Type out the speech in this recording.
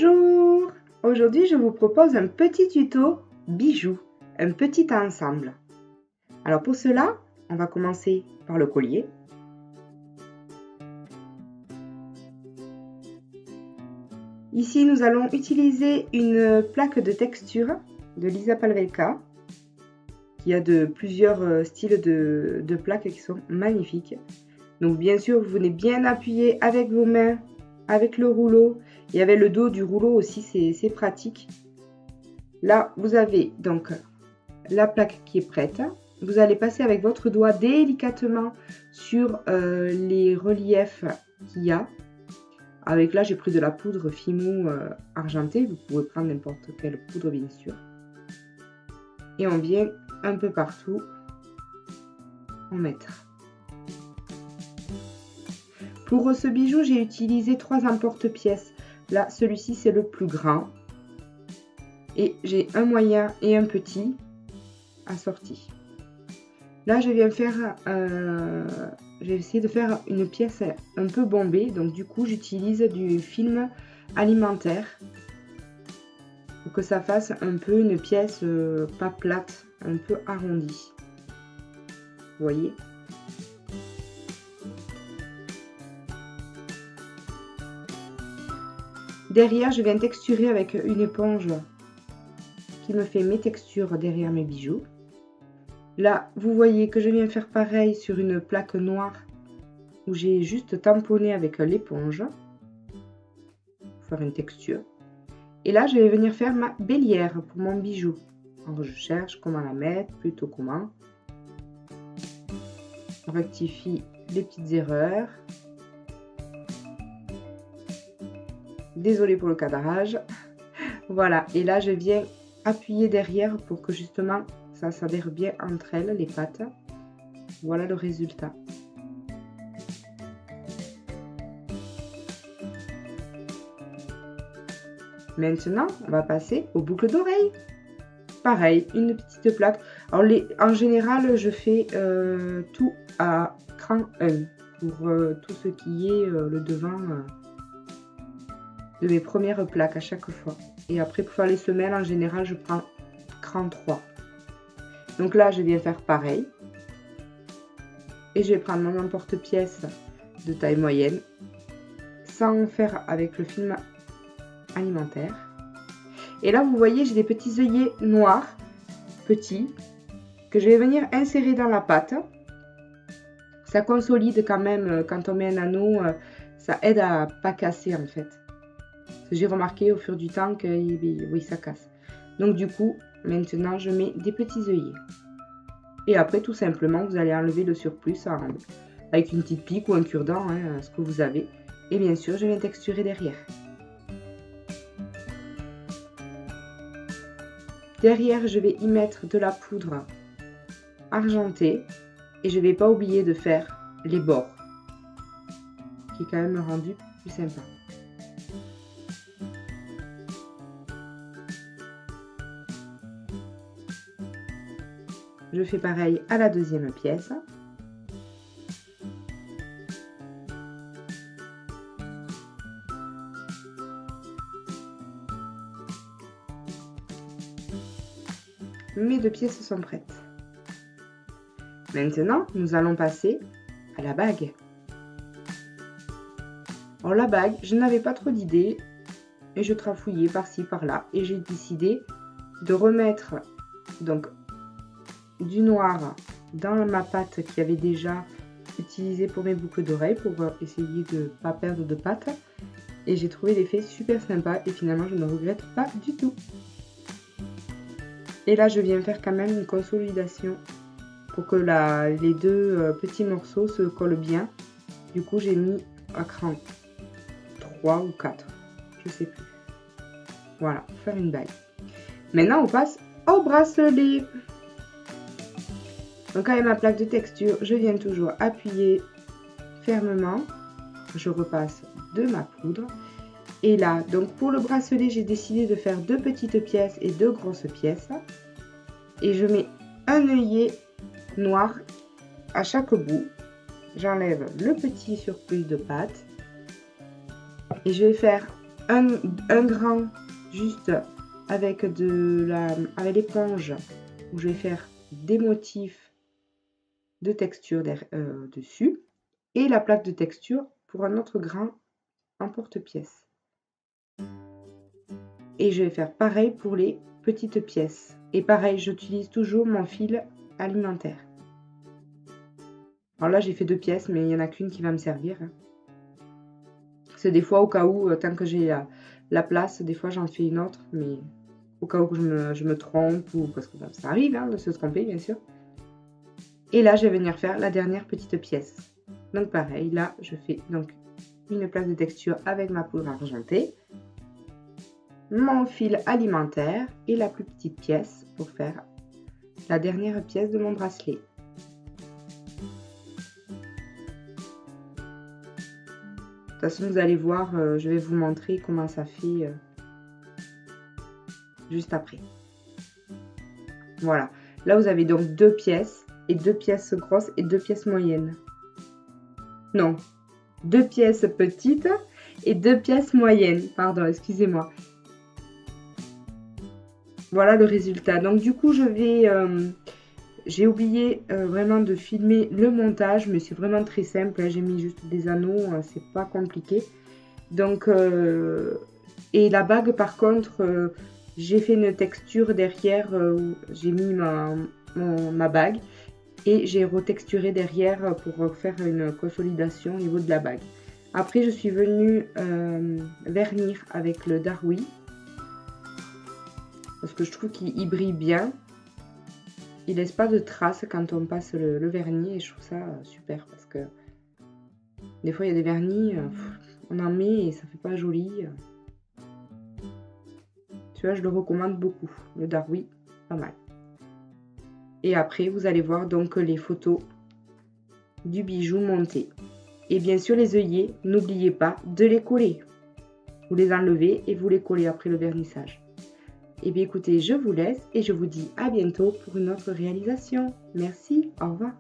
Bonjour! Aujourd'hui, je vous propose un petit tuto bijoux, un petit ensemble. Alors pour cela, on va commencer par le collier. Ici, nous allons utiliser une plaque de texture de Lisa Palvelka, qui a de plusieurs styles de plaques qui sont magnifiques. Donc bien sûr, vous venez bien appuyer avec vos mains, avec le rouleau et avec le dos du rouleau aussi, c'est pratique. Là, vous avez donc la plaque qui est prête. Vous allez passer avec votre doigt délicatement sur les reliefs qu'il y a. Avec là, j'ai pris de la poudre Fimo argentée. Vous pouvez prendre n'importe quelle poudre, bien sûr. Et on vient un peu partout en mettre. Pour ce bijou, j'ai utilisé 3 emporte-pièces. Là, celui-ci, c'est le plus grand. Et j'ai un moyen et un petit assorti. Là, je viens faire, j'ai essayé de faire une pièce un peu bombée. Donc, du coup, j'utilise du film alimentaire pour que ça fasse un peu une pièce pas plate, un peu arrondie. Vous voyez ? Derrière, je viens texturer avec une éponge qui me fait mes textures derrière mes bijoux. Là, vous voyez que je viens faire pareil sur une plaque noire où j'ai juste tamponné avec l'éponge pour faire une texture. Et là, je vais venir faire ma bélière pour mon bijou. Alors, je cherche comment la mettre, plutôt comment. On rectifie les petites erreurs. Désolée pour le cadrage. Voilà, et là je viens appuyer derrière pour que justement ça s'adhère bien entre elles, les pattes. Voilà le résultat. Maintenant, on va passer aux boucles d'oreilles. Pareil, une petite plaque. Alors en général, je fais tout à cran 1 pour tout ce qui est le devant de mes premières plaques à chaque fois. Et après, pour faire les semelles, en général, je prends cran 3. Donc là, je viens faire pareil. Et je vais prendre mon emporte-pièce de taille moyenne, sans faire avec le film alimentaire. Et là, vous voyez, j'ai des petits œillets noirs, petits, que je vais venir insérer dans la pâte. Ça consolide quand même, quand on met un anneau, ça aide à pas casser en fait. J'ai remarqué au fur du temps que oui, ça casse. Donc du coup, maintenant, je mets des petits œillets. Et après, tout simplement, vous allez enlever le surplus avec une petite pique ou un cure-dent, hein, ce que vous avez. Et bien sûr, je viens texturer derrière. Derrière, je vais y mettre de la poudre argentée. Et je ne vais pas oublier de faire les bords, qui est quand même rendu plus sympa. Je fais pareil à la deuxième pièce. Mes 2 pièces sont prêtes. Maintenant, nous allons passer à la bague. Alors la bague, je n'avais pas trop d'idées et je trafouillais par-ci par-là et j'ai décidé de remettre donc du noir dans ma pâte qui avait déjà utilisé pour mes boucles d'oreilles pour essayer de ne pas perdre de pâte. Et j'ai trouvé l'effet super sympa et finalement je ne regrette pas du tout. Et là je viens faire quand même une consolidation pour que les 2 petits morceaux se collent bien. Du coup j'ai mis à cran 3 ou 4, je sais plus. Voilà, pour faire une bague. Maintenant on passe au bracelet. Donc avec ma plaque de texture, je viens toujours appuyer fermement. Je repasse de ma poudre. Et là, donc pour le bracelet, j'ai décidé de faire 2 petites pièces et 2 grosses pièces. Et je mets un œillet noir à chaque bout. J'enlève le petit surplus de pâte. Et je vais faire un grain juste avec avec l'éponge où je vais faire des motifs de texture dessus et la plaque de texture pour un autre grain en porte-pièce. Et je vais faire pareil pour les petites pièces. Et pareil, j'utilise toujours mon fil alimentaire. Alors là, j'ai fait 2 pièces, mais il n'y en a qu'une qui va me servir. C'est des fois au cas où, tant que j'ai la place, des fois j'en fais une autre, mais au cas où je me trompe, ou parce que bon, ça arrive de se tromper, bien sûr. Et là, je vais venir faire la dernière petite pièce. Donc pareil, là, je fais donc une plaque de texture avec ma poudre argentée, mon fil alimentaire et la plus petite pièce pour faire la dernière pièce de mon bracelet. De toute façon, vous allez voir, je vais vous montrer comment ça fait juste après. Voilà. Là, vous avez donc 2 pièces, et 2 pièces grosses et 2 pièces moyennes. Non, 2 pièces petites et 2 pièces moyennes. Pardon, excusez-moi. Voilà le résultat. Donc du coup, j'ai oublié vraiment de filmer le montage, mais c'est vraiment très simple. J'ai mis juste des anneaux, c'est pas compliqué. Donc, et la bague, par contre, j'ai fait une texture derrière où j'ai mis ma bague et j'ai retexturé derrière pour faire une consolidation au niveau de la bague. Après, je suis venue vernir avec le Darui parce que je trouve qu'il brille bien. Il laisse pas de traces quand on passe le vernis et je trouve ça super parce que des fois il y a des vernis, on en met et ça fait pas joli. Tu vois, je le recommande beaucoup, le Darui, pas mal. Et après, vous allez voir donc les photos du bijou monté. Et bien sûr, les œillets, n'oubliez pas de les coller. Vous les enlevez et vous les collez après le vernissage. Et bien écoutez, je vous laisse et je vous dis à bientôt pour une autre réalisation. Merci, au revoir.